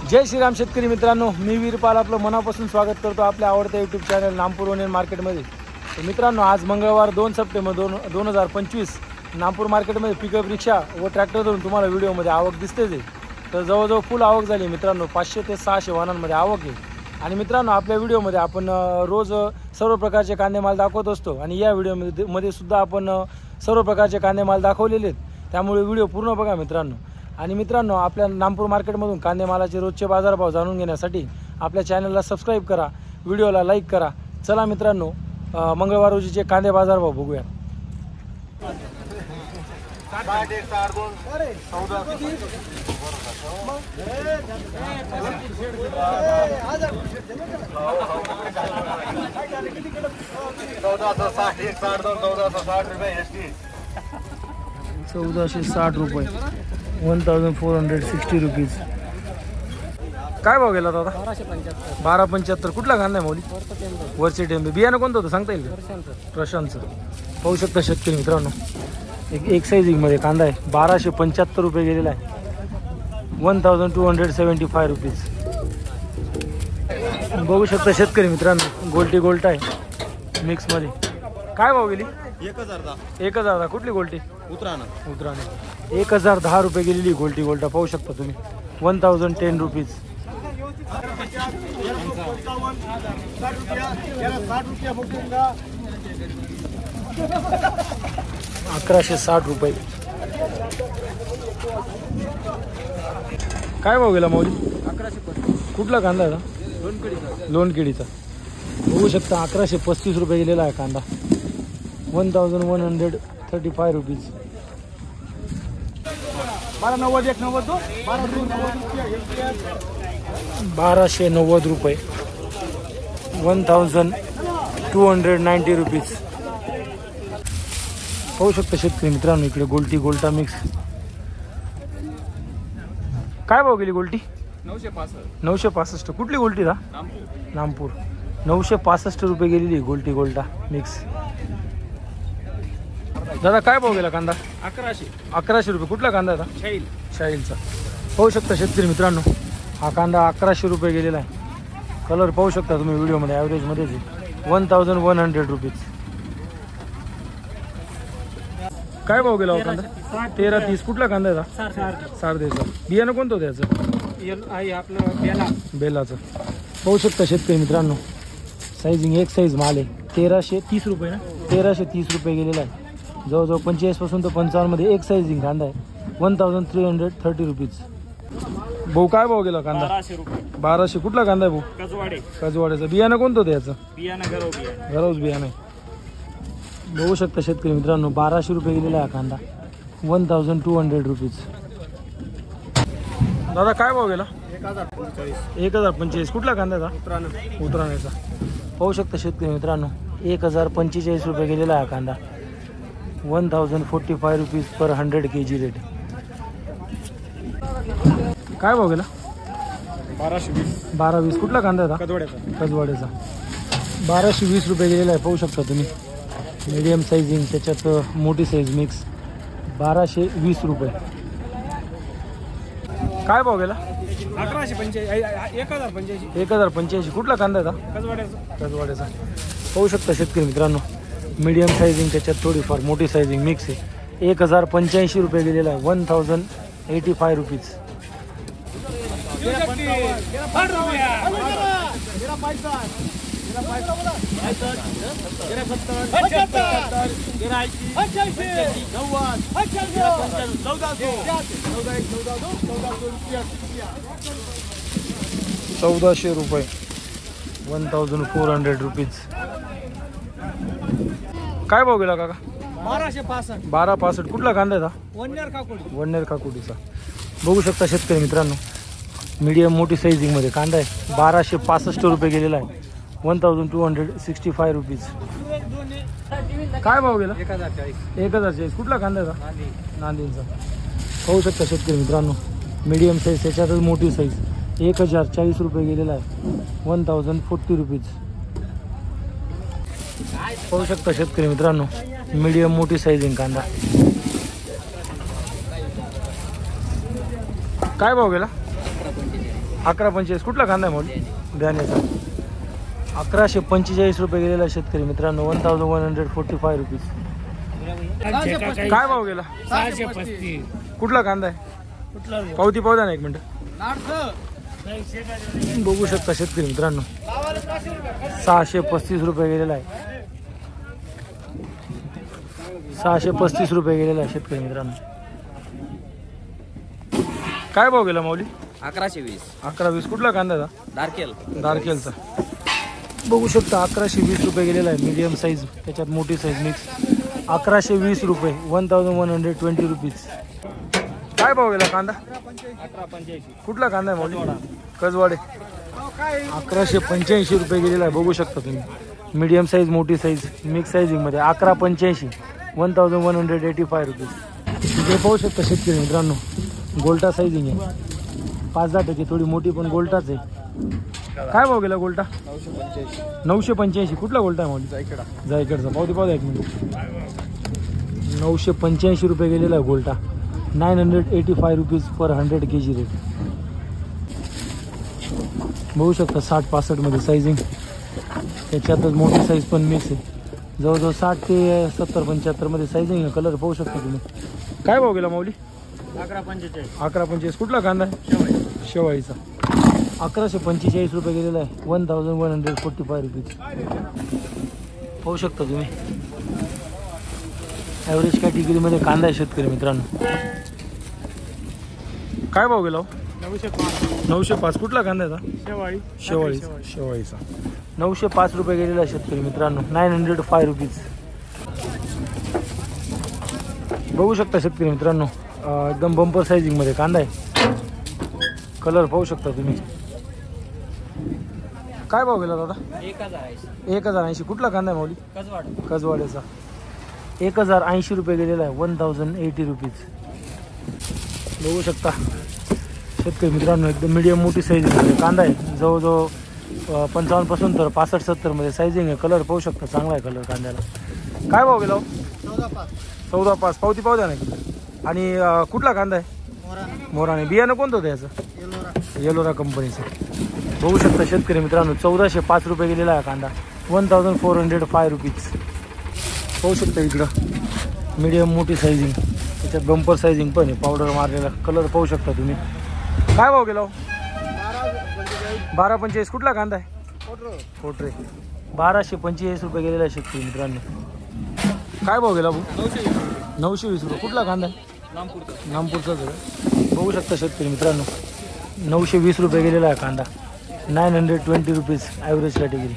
जय श्रीराम शेतकरी मित्रांनो, मी वीरपाल आपलं मनापासून स्वागत करतो आपल्या आवडत्या यूट्यूब चॅनल नामपूर ओनियन मार्केटमध्ये। तर मित्रांनो, आज मंगळवार 2 सप्टेंबर 2025 नामपूर मार्केटमध्ये पिकअप रिक्षा व ट्रॅक्टर धरून तुम्हाला व्हिडिओमध्ये आवक दिसतेच आहे। तर जवळजवळ फुल आवक झाली मित्रांनो, 500 ते 600 वाहनांमध्ये आवक आहे। आणि मित्रांनो, आपल्या व्हिडिओमध्ये आपण रोज सर्व प्रकारचे कांदे माल दाखवत असतो आणि या व्हिडिओमध्ये सुद्धा आपण सर्व प्रकारचे कांदे माल दाखवलेले आहेत, त्यामुळे व्हिडिओ पूर्ण बघा मित्रांनो। आणि मित्रांनो, आपल्या नामपूर मार्केटमधून कांदे मालाचे रोजचे बाजारभाव जाणून घेण्यासाठी आपल्या चॅनलला सबस्क्राईब करा, व्हिडिओला लाईक करा। चला मित्रांनो, मंगळवार रोजीचे कांदे बाजारभाव बघूया। ₹1460 1460 रुपीज। काय भाव गेला दादा? 1275। कुठला कांदा आहे मौली? वरचे टेंबे। बियाणं कोणतं होतं सांगता येईल का? प्रशांतचं। पाहू शकता शेतकरी मित्रांनो, एक साइजिंग मध्ये कांदा आहे। 1275 रुपये गेलेला आहे, 1275 रुपीज। बघू शकता शेतकरी मित्रांनो, गोल्टी गोल्ट आहे मिक्स मध्ये। काय भाव गेली? 1010। कुठली गोल्टी? उतराणे। 1010 रुपये गेलेली गोल्टी गोल्टा। पाहू शकता तुम्ही, 1010 रुपीज। 1160 रुपये। काय भाव गेला माऊली? 1150। कुठला कांदा आहे? लोणकेडीचा। बघू शकता 1135 रुपये गेलेला आहे कांदा, 1135 रुपीज। 1290 रुपये, 1290 रुपीज। पाहू शकता शेतकरी मित्रांनो, इकडे गोल्टी गोल्टा मिक्स। काय भाव गेली गोल्टी? 965। कुठली गोल्टी दा? नामपूर। 965 रुपये गेलेली गोल्टी गोल्टा मिक्स। दादा काय भाव गेला कांदा? 1100 रुपये। कुठला कांदा आहे? शाहीलचा। पाहू शकता शेतकरी मित्रांनो, हा कांदा 1100 रुपये गेलेला आहे। कलर पाहू शकता तुम्ही व्हिडिओमध्ये, ॲव्हरेजमध्येच आहे, 1100 रुपीज। काय भाव गेला कांदा? 1330। कुठला कांदा आहे? सारदेचा। बियाणं कोणतं होतं याचं? आपलं बेलाचं। पाहू शकता शेतकरी मित्रांनो, साइजिंग एक साईज माल आहे। 1330 रुपये ना? 1330 रुपये गेलेला आहे। जवळजवळ 45 पासून तर 55 मध्ये एक साइजिंग कांदा आहे, 1330 रुपीज। भाऊ काय भाव गेला कांदा? 1200। कुठला कांदा आहे भाऊ? कजवाड्याचा। बियाणं कोणतं होतं याचं? घरौज बियाणं आहे। बघू शकता शेतकरी मित्रांनो, 1200 रुपये गेलेला आहे कांदा, 1200 रुपीज। दादा काय भाव गेला? 1045। कुठला कांदा आहे? उतराण्याचा। पाहू शकता शेतकरी मित्रांनो, 1045 रुपये गेलेला आहे कांदा, 1045 रुपीज पर 100 kg रेट। काय भाव गेला? 1220। कुठला कांदा आहे? कजवाड्याचा। 1220 रुपये गेलेला आहे। पाहू शकता तुम्ही, मीडियम साइजिंग, त्याच्यात मोठी साईज मिक्स, 1220 रुपये। काय भाव गेला? 1085। कुठला कांदा आहे? कजवाड्याचा। पाहू शकता शेतकरी मित्रांनो, मीडियम साइजिंग, त्याच्यात थोडीफार मोठी साइजिंग मिक्स आहे, 1085 रुपये गेलेला आहे, 1085 रुपीज। ₹1400, 1400 रुपीज। काय भाव गेला काका? 1265। कुठला कांदा आहे? वन्नेर काकुडीचा। बघू शकता शेतकरी मित्रांनो, मीडियम मोठी साइजिंग मध्ये कांदा आहे, 1265 रुपये गेलेला आहे, 1265 रुपीज। काय भाव गेला? 1040। कुठला कांदा आहे? नांदेडचा। पाहू शकता शेतकरी मित्रांनो, मीडियम साईज, त्याच्यातच मोठी साईज, 1040 रुपये गेलेला आहे, 1040 रुपीज। पाहू शकता शेतकरी मित्रांनो, मीडियम मोठी साइजिंग कांदा। काय भाव गेला? 11.45 कुठला कांदा आहे माऊली? धान्याचा 1145 रुपये गेलेला शेतकरी मित्रांनो, 1145 रुपीज. काय भाव गेला? 635. कुठला कांदा आहे? कुठला पावती पाहू द्या ना एक मिनिट. बघू शकता शेतकरी मित्रांनो, 635 रुपये गेलेला आहे. 635 रुपये गेलेला आहे शेतकरी मित्रांनो. काय भाव गेला माऊली? 1120. 1120 कुठला कांदा आहे? दारकेल. दारकेलचा बघू शकता 1120 रुपये गेलेला आहे. मीडियम साईज, त्याच्यात मोठी साईज मिक्स. 1120 रुपये, 1120 रुपीज. काय भाव गेला कांदा? 1185. कुठला कांदा आहे माऊली? कजवाडे. 1185 रुपये गेलेला आहे. बघू शकता तुम्ही, मीडियम साईज, मोठी साईज, मिक्स साईजिंगमध्ये. 1185, 1185 रुपीज. इकडे पाहू शकता शेतकरी मित्रांनो, गोल्टा साईजिंग आहे. 5-10% थोडी मोठी पण गोल्टाच आहे. काय भाव गेला गोल्टा? 985. कुठला गोल्टा आहे माऊली? जायकडचा. पावती पाहू द्या एक मिनिट. 985 रुपये गेलेला आहे गोल्टा. 985 रुपीज पर 100 kg रेट. बघू शकता 60-65 मध्ये साईजिंग, त्याच्यातच मोठी साईज पण मिक्स आहे. जवळजवळ 60 ते 70-75 मध्ये साईजिंग आहे. कलर पाहू शकता तुम्ही. काय भाव गेला माऊली? 11.45 कुठला कांदा आहे? शेवाळीचा. 1145 रुपये गेलेला आहे. 1145 रुपीज. पाहू शकता तुम्ही, ॲव्हरेज कॅटेगरीमध्ये कांदा आहे शेतकरी मित्रांनो. काय भाव गेला? 905 कुठला कांदा आहे? शेवाळीचा. 905 रुपये गेलेला आहे शेतकरी मित्रांनो. 905 रुपीज. बघू शकता शेतकरी मित्रांनो, एकदम बंपर साईजिंगमध्ये कांदा आहे. कलर पाहू शकता तुम्ही. काय भाव गेला दादा? 1080. कुठला कांदा आहे माऊली? कजवाड्याचा. 1080 रुपये गेलेला आहे. 1080 रुपीज. बघू शकता शेतकरी मित्रांनो, एकदम मीडियम मोठी साईजिंगमध्ये कांदा आहे. जवळजवळ 55 पासून तर 65-70 मध्ये साईजिंग आहे. कलर पाहू शकता, चांगला आहे कलर कांद्याला. काय भाव गेला? 14.5. पावती पाहू द्या ना. आणि कुठला कांदा आहे? मोराने. बियाणं कोणतं होतं याचं? येलोरा कंपनीचं. बघू शकता शेतकरी मित्रांनो, 1405 रुपये गेलेला आहे कांदा. 1405 रुपीज. पाहू शकता इकडं मीडियम मोठी साईजिंग, त्याच्यात बंपर साईजिंग पण आहे. पावडर मारलेला. कलर पाहू शकता तुम्ही. काय भाव गेला? 12.45. कुठला कांदा आहे? कोटरे. 1245 रुपये गेलेला आहे शेतकरी मित्रांनो. काय भाव गेला भाऊ? 920 रुपये. कुठला कांदा आहे? नामपूरचाच आहे. बघू शकता शेतकरी मित्रांनो, 920 रुपये गेलेला आहे कांदा. 920 रुपीज ॲव्हरेज कॅटेगरी.